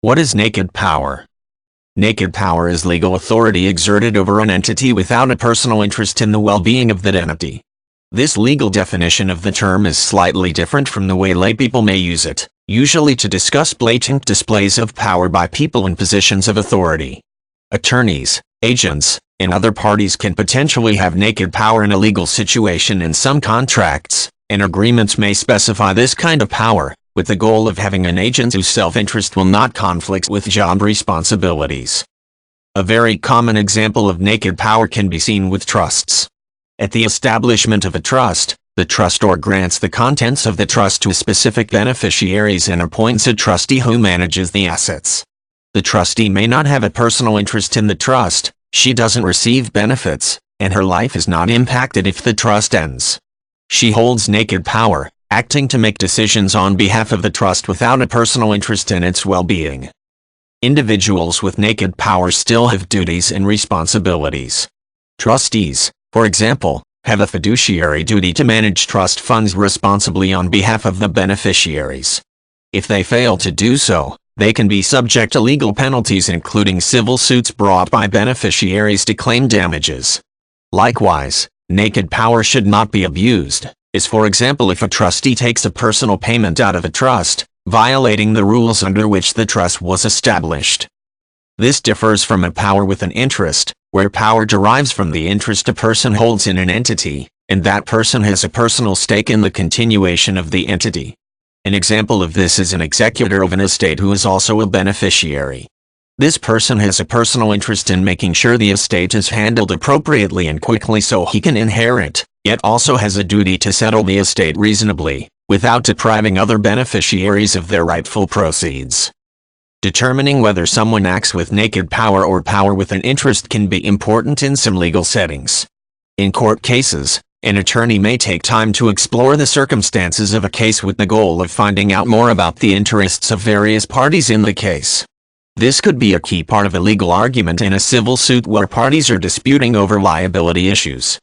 What is naked power? Naked power is legal authority exerted over an entity without a personal interest in the well-being of that entity. This legal definition of the term is slightly different from the way laypeople may use it, usually to discuss blatant displays of power by people in positions of authority. Attorneys, agents, and other parties can potentially have naked power in a legal situation in some contracts, and agreements may specify this kind of power, with the goal of having an agent whose self-interest will not conflict with job responsibilities. A very common example of naked power can be seen with trusts. At the establishment of a trust, the trustor grants the contents of the trust to specific beneficiaries and appoints a trustee who manages the assets. The trustee may not have a personal interest in the trust, she doesn't receive benefits, and her life is not impacted if the trust ends. She holds naked power, acting to make decisions on behalf of the trust without a personal interest in its well-being. Individuals with naked power still have duties and responsibilities. Trustees, for example, have a fiduciary duty to manage trust funds responsibly on behalf of the beneficiaries. If they fail to do so, they can be subject to legal penalties including civil suits brought by beneficiaries to claim damages. Likewise, naked power should not be abused, as for example if a trustee takes a personal payment out of a trust, violating the rules under which the trust was established. This differs from a power with an interest, where power derives from the interest a person holds in an entity, and that person has a personal stake in the continuation of the entity. An example of this is an executor of an estate who is also a beneficiary. This person has a personal interest in making sure the estate is handled appropriately and quickly so he can inherit, yet also has a duty to settle the estate reasonably, without depriving other beneficiaries of their rightful proceeds. Determining whether someone acts with naked power or power with an interest can be important in some legal settings. In court cases, an attorney may take time to explore the circumstances of a case with the goal of finding out more about the interests of various parties in the case. This could be a key part of a legal argument in a civil suit where parties are disputing over liability issues.